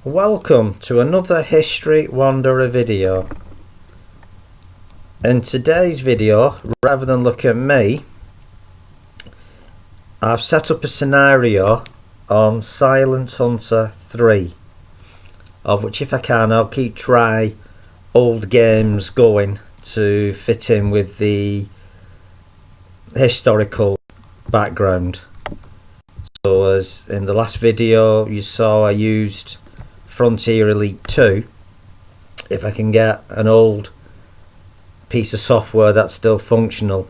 Welcome to another History Wanderer video. In today's video, rather than look at me, I've set up a scenario on Silent Hunter 3, of which if I can I'll keep try old games going to fit in with the historical background. So as in the last video you saw, I used Frontier Elite 2. If I can get an old piece of software that's still functional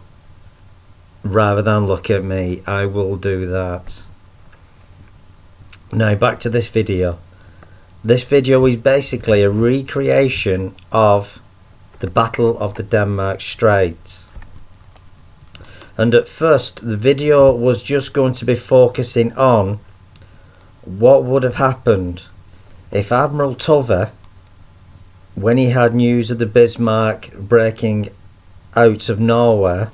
rather than look at me, I will do that. Now back to this video. This video is basically a recreation of the Battle of the Denmark Strait. And at first the video was just going to be focusing on what would have happened if Admiral Tove, when he had news of the Bismarck breaking out of nowhere,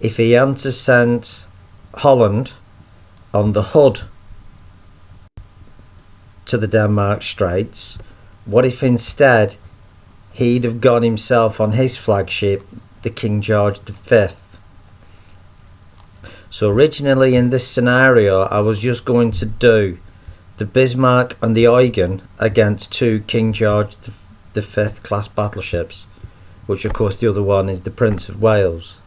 if he hadn't have sent Holland on the Hood to the Denmark Straits. What if instead he'd have gone himself on his flagship, the King George V? So originally in this scenario I was just going to do the Bismarck and the Eugen against two King George V class battleships, which of course the other one is the Prince of Wales.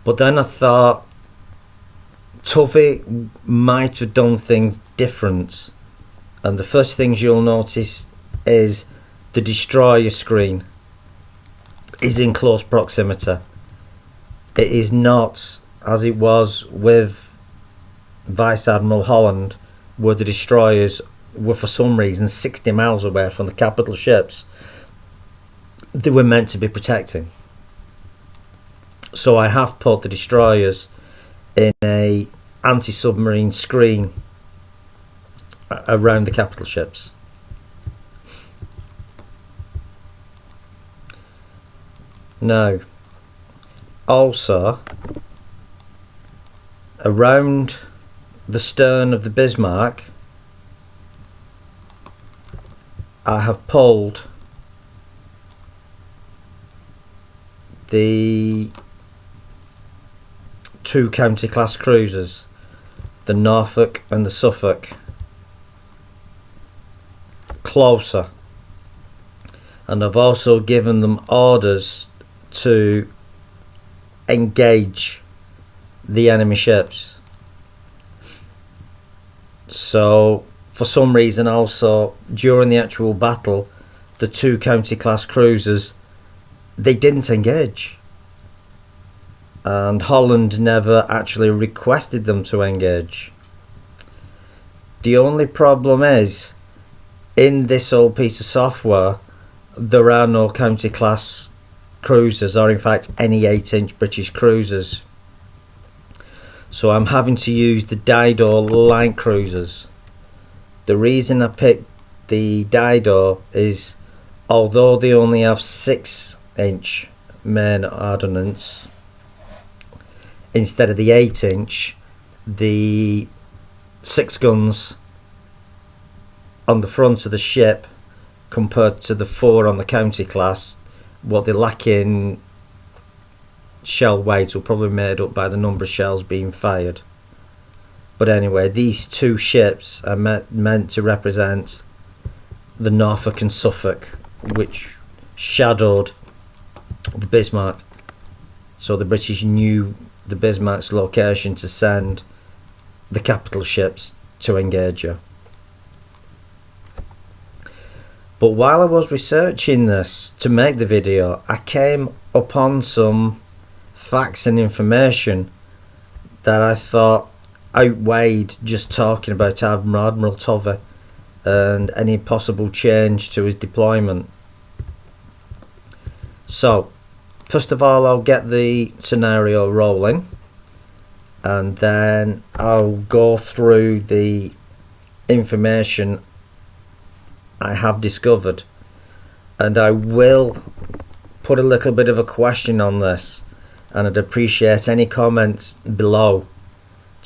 But then I thought Tove might have done things different, and the first things you'll notice is the destroyer screen is in close proximity. It is not as it was with Vice Admiral Holland, where the destroyers were for some reason 60 miles away from the capital ships they were meant to be protecting. So I have put the destroyers in a anti-submarine screen around the capital ships. Now also around the stern of the Bismarck I have pulled the two county class cruisers, the Norfolk and the Suffolk, closer, and I've also given them orders to engage the enemy ships. So for some reason also during the actual battle the two county class cruisers, they didn't engage, and Holland never actually requested them to engage. The only problem is in this old piece of software there are no county class cruisers, or in fact any 8-inch British cruisers. So I'm having to use the Dido light cruisers. The reason I picked the Dido is although they only have 6-inch main ordnance instead of the 8-inch, the 6 guns on the front of the ship compared to the 4 on the county class, what they lack in shell weight will probably be made up by the number of shells being fired. But anyway, these two ships are meant to represent the Norfolk and Suffolk, which shadowed the Bismarck, so the British knew the Bismarck's location to send the capital ships to engage her. But while I was researching this to make the video, I came upon some facts and information that I thought outweighed just talking about Admiral Tove and any possible change to his deployment. So first of all I'll get the scenario rolling, and then I'll go through the information I have discovered, and I will put a little bit of a question on this, and I'd appreciate any comments below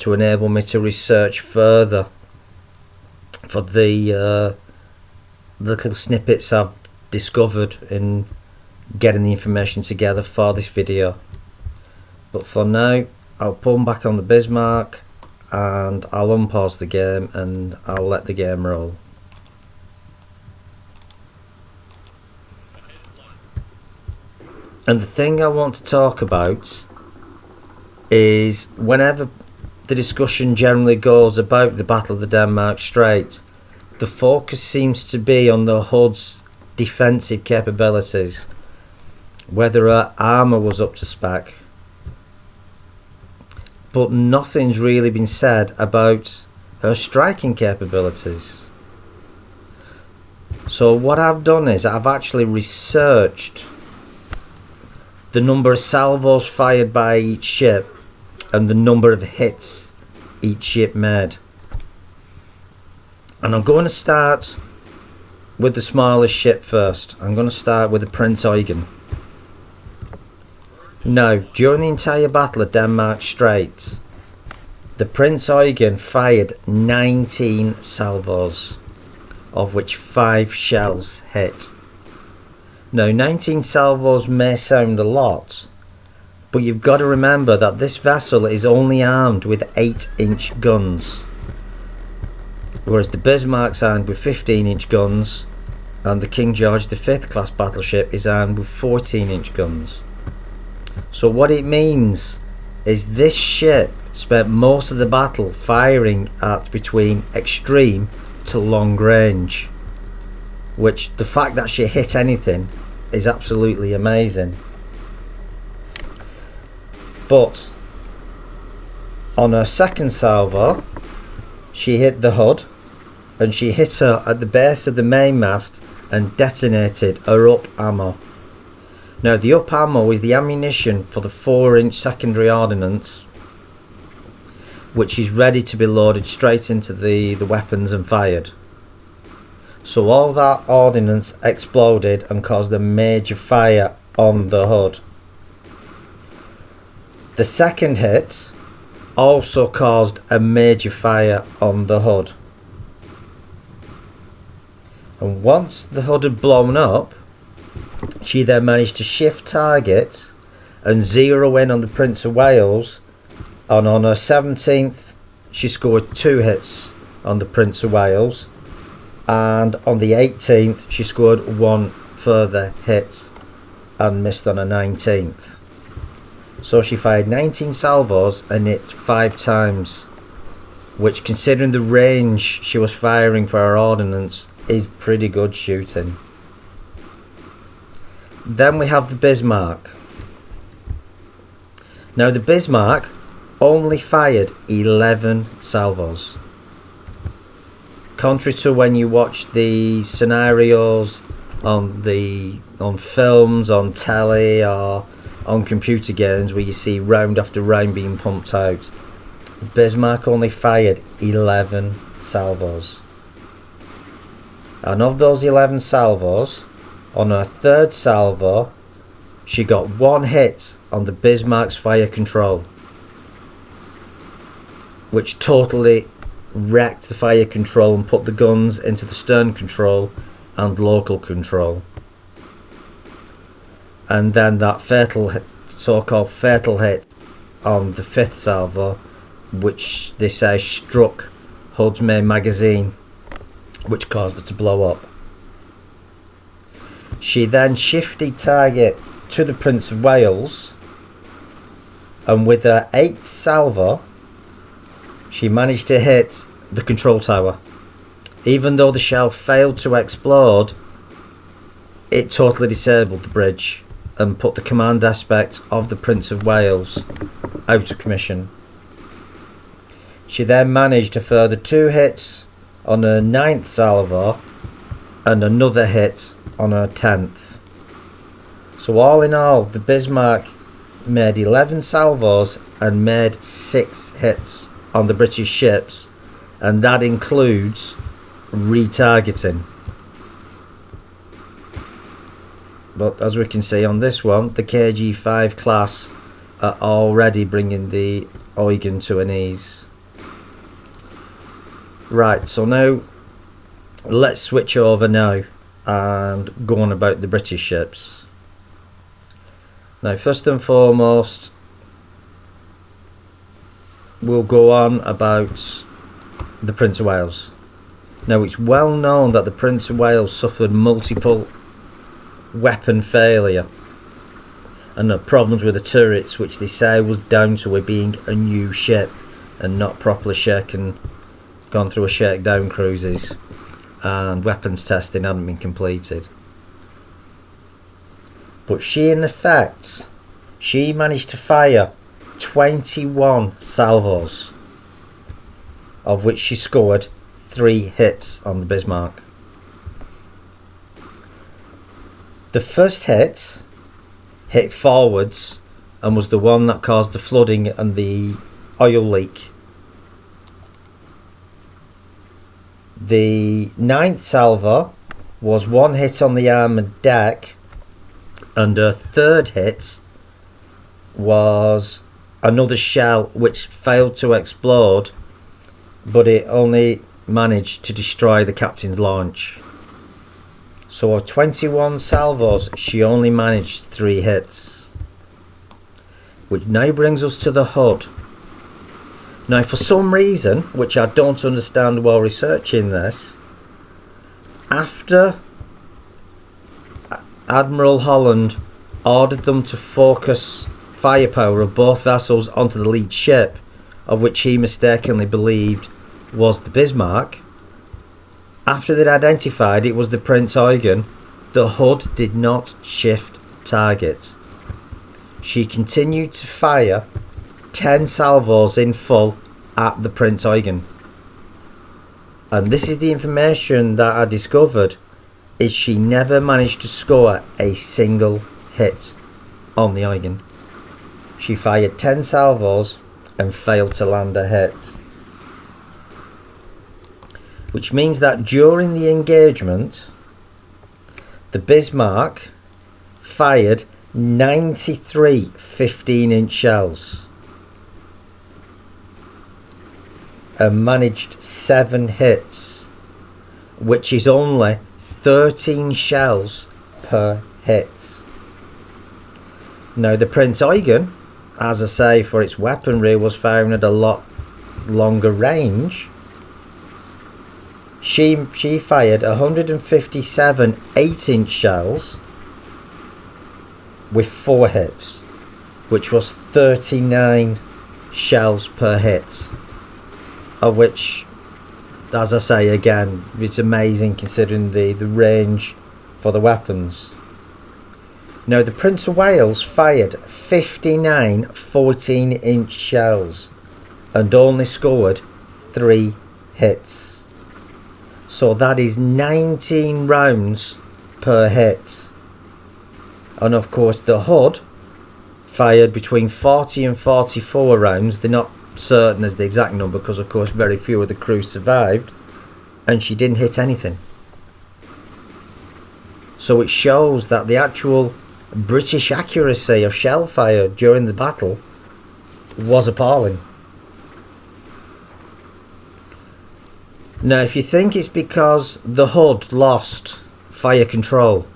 to enable me to research further for the little snippets I've discovered in getting the information together for this video. But for now, I'll pull them back on the Bismarck and I'll unpause the game and I'll let the game roll. And the thing I want to talk about is whenever the discussion generally goes about the Battle of the Denmark Strait, the focus seems to be on the Hood's defensive capabilities, whether her armour was up to spec, but nothing's really been said about her striking capabilities. So what I've done is I've actually researched the number of salvos fired by each ship and the number of hits each ship made. And I'm going to start with the smallest ship first. I'm going to start with the Prince Eugen. Now, during the entire Battle of Denmark Strait, the Prince Eugen fired 19 salvos, of which 5 shells hit. Now, 19 salvos may sound a lot, but you've got to remember that this vessel is only armed with 8-inch guns, whereas the Bismarck's armed with 15-inch guns and the King George V class battleship is armed with 14-inch guns. So what it means is this ship spent most of the battle firing at between extreme to long range, which the fact that she hit anything is absolutely amazing. But on her second salvo, she hit the Hood, and she hit her at the base of the mainmast and detonated her up ammo. Now, the up ammo is the ammunition for the 4-inch secondary ordnance, which is ready to be loaded straight into the weapons and fired. So all that ordnance exploded and caused a major fire on the Hood. The second hit also caused a major fire on the Hood. And once the Hood had blown up, she then managed to shift target and zero in on the Prince of Wales, and on her 17th she scored 2 hits on the Prince of Wales, and on the 18th she scored 1 further hit and missed on her 19th. So she fired 19 salvos and hit 5 times, which, considering the range she was firing for her ordnance, is pretty good shooting. Then we have the Bismarck. Now, the Bismarck only fired 11 salvos. Contrary to when you watch the scenarios on films, on telly, or on computer games where you see round after round being pumped out, Bismarck only fired 11 salvos. And of those 11 salvos, on her third salvo, she got 1 hit on the Bismarck's fire control, which totally wrecked the fire control and put the guns into the stern control and local control. And then that so-called fatal hit on the 5th salvo, which they say struck Hood's main magazine, which caused it to blow up. She then shifted target to the Prince of Wales, and with her 8th salvo she managed to hit the control tower. Even though the shell failed to explode, it totally disabled the bridge and put the command aspect of the Prince of Wales out of commission. She then managed a further 2 hits on her 9th salvo and another hit on her 10th. So all in all, the Bismarck made 11 salvos and made 6 hits on the British ships, and that includes retargeting. But as we can see on this one, the KG5 class are already bringing the Eugen to an ease. Right, so now let's switch over now and go on about the British ships. Now, first and foremost, we'll go on about the Prince of Wales. Now, it's well known that the Prince of Wales suffered multiple weapon failure and the problems with the turrets, which they say was down to it being a new ship and not properly gone through a shakedown cruises, and weapons testing hadn't been completed. But she managed to fire 21 salvos, of which she scored 3 hits on the Bismarck. The first hit forwards and was the one that caused the flooding and the oil leak. The 9th salvo was 1 hit on the armoured deck, and her 3rd hit was another shell which failed to explode, but it only managed to destroy the captain's launch. So of 21 salvos, she only managed 3 hits. Which now brings us to the Hood. Now, for some reason, which I don't understand while researching this, after Admiral Holland ordered them to focus firepower of both vessels onto the lead ship, of which he mistakenly believed was the Bismarck, after they'd identified it was the Prince Eugen, the Hood did not shift target. She continued to fire 10 salvos in full at the Prince Eugen. And this is the information that I discovered, is she never managed to score a single hit on the Eugen. She fired 10 salvos and failed to land a hit. Which means that during the engagement, the Bismarck fired 93 15-inch shells and managed 7 hits, which is only 13 shells per hit. Now, the Prince Eugen, as I say, for its weaponry, was firing at a lot longer range. She fired 157 8-inch shells with 4 hits, which was 39 shells per hit, of which, as I say again, it's amazing considering the range for the weapons. Now, the Prince of Wales fired 59 14-inch shells and only scored 3 hits. So that is 19 rounds per hit. And of course the Hood fired between 40 and 44 rounds. They're not certain as the exact number because of course very few of the crew survived, and she didn't hit anything. So it shows that the actual British accuracy of shell fire during the battle was appalling. Now, if you think it's because the Hood lost fire control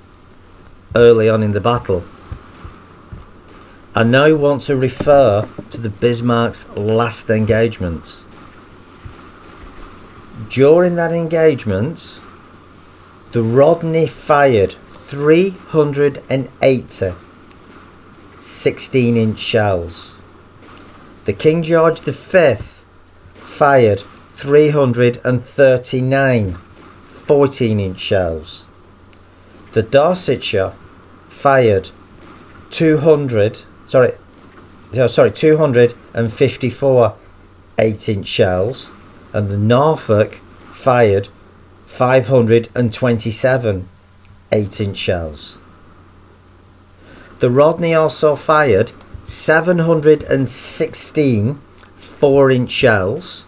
early on in the battle, I now want to refer to the Bismarck's last engagement. During that engagement, the Rodney fired 380 16-inch shells. The King George V fired 339 14-inch shells. The Dorsetshire fired 254 8-inch shells, and the Norfolk fired 527 8-inch shells. The Rodney also fired 716 4-inch shells,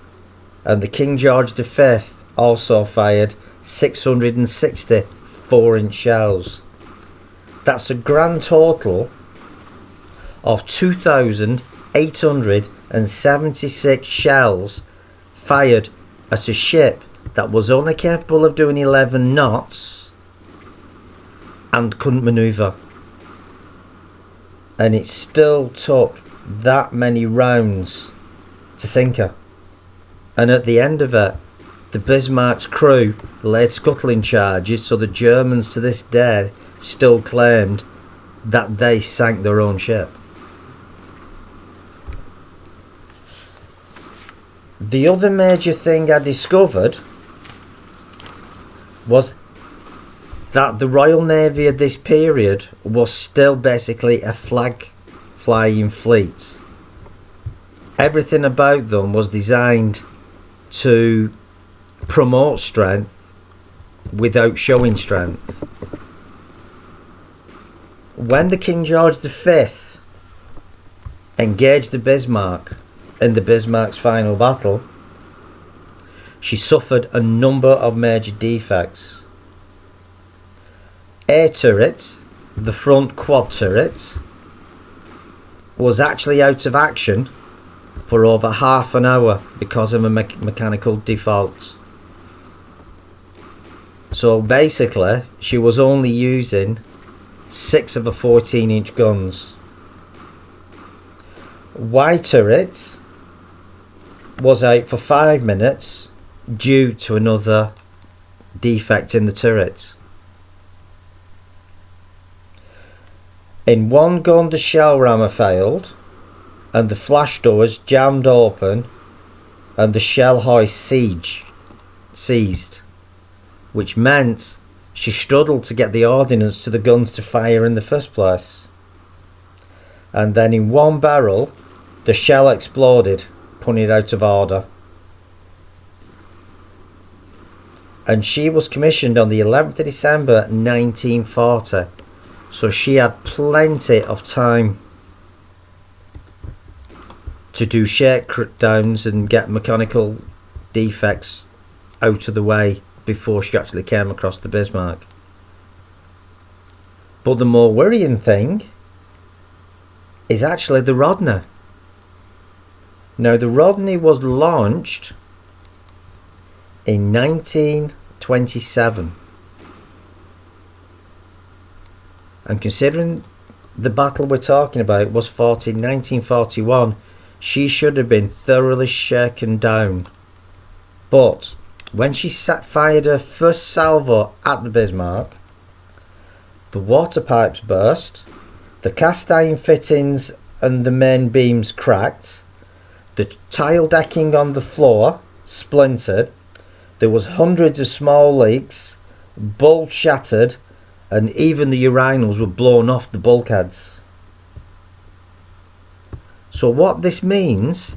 and the King George V also fired 660 4-inch shells. That's a grand total of 2,876 shells fired at a ship that was only capable of doing 11 knots and couldn't manoeuvre. And it still took that many rounds to sink her. And at the end of it, the Bismarck's crew laid scuttling charges, so the Germans to this day still claimed that they sank their own ship. The other major thing I discovered was that the Royal Navy of this period was still basically a flag flying fleet. Everything about them was designed to promote strength without showing strength. When the King George V engaged the Bismarck in the Bismarck's final battle, she suffered a number of major defects. A turret, the front quad turret, was actually out of action for over half an hour because of a mechanical default. So basically, she was only using 6 of her 14-inch guns. Y turret was out for 5 minutes due to another defect in the turret. In one gun, the shell rammer failed and the flash doors jammed open and the shell hoist seized, which meant she struggled to get the ordnance to the guns to fire in the first place. And then in one barrel, the shell exploded, putting it out of order. And she was commissioned on the 11th of December 1940. So she had plenty of time to do shakedowns and get mechanical defects out of the way before she actually came across the Bismarck. But the more worrying thing is actually the Rodney. Now, the Rodney was launched in 1927. And considering the battle we're talking about was fought in 1941, she should have been thoroughly shaken down. But when she fired her first salvo at the Bismarck, the water pipes burst, the cast iron fittings and the main beams cracked, the tile decking on the floor splintered, there was hundreds of small leaks, bulbs shattered, and even the urinals were blown off the bulkheads. So what this means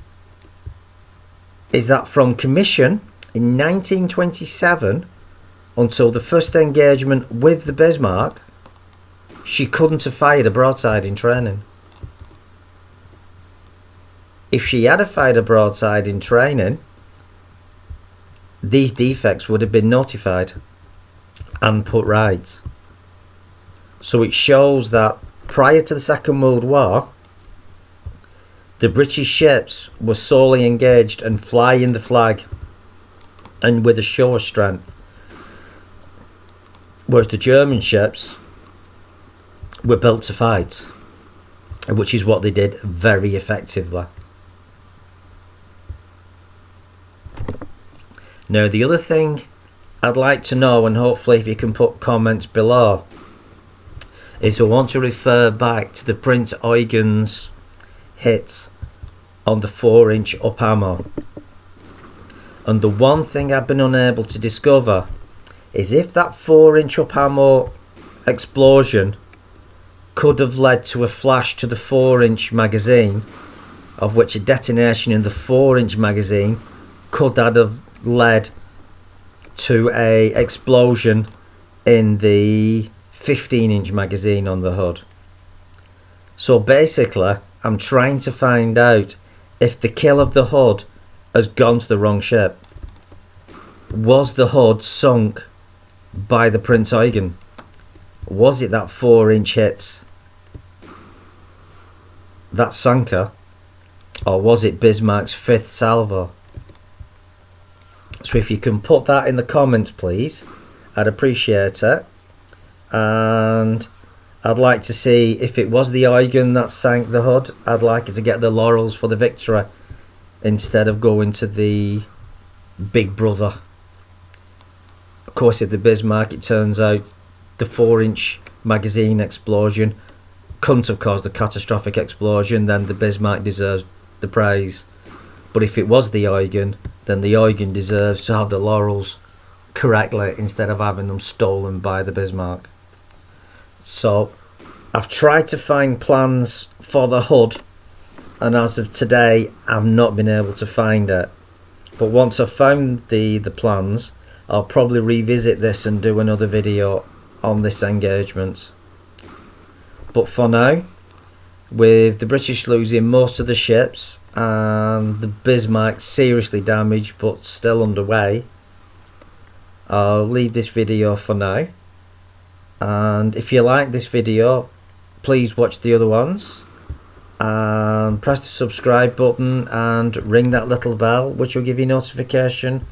is that from commission in 1927 until the first engagement with the Bismarck, she couldn't have fired a broadside in training. If she had fired a broadside in training, these defects would have been notified and put right. So it shows that prior to the Second World War, the British ships were solely engaged and flying the flag and with a show of strength, whereas the German ships were built to fight, which is what they did very effectively. Now, the other thing I'd like to know, and hopefully if you can put comments below, is I want to refer back to the Prince Eugen's hit on the 4-inch up armour. And the one thing I've been unable to discover is if that 4-inch up armour explosion could have led to a flash to the 4-inch magazine, of which a detonation in the 4-inch magazine could have led to a explosion in the 15-inch magazine on the hood. So basically, I'm trying to find out if the kill of the hood has gone to the wrong ship. Was the hood sunk by the Prince Eugen? Was it that 4-inch hit that sank her? Or was it Bismarck's 5th salvo? So if you can put that in the comments, please, I'd appreciate it. And I'd like to see, if it was the Eugen that sank the Hood, I'd like it to get the laurels for the victory instead of going to the big brother. Of course, if the Bismarck, it turns out the 4-inch magazine explosion couldn't have caused a catastrophic explosion, then the Bismarck deserves the praise. But if it was the Eugen, then the Eugen deserves to have the laurels correctly instead of having them stolen by the Bismarck. So I've tried to find plans for the Hood, and as of today I've not been able to find it. But once I've found the plans, I'll probably revisit this and do another video on this engagement. But for now, with the British losing most of the ships and the Bismarck seriously damaged but still underway, I'll leave this video for now. And if you like this video, please watch the other ones and press the subscribe button and ring that little bell, which will give you notification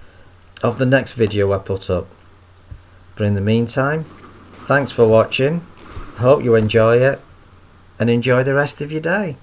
of the next video I put up. But in the meantime, thanks for watching. Hope you enjoy it and enjoy the rest of your day.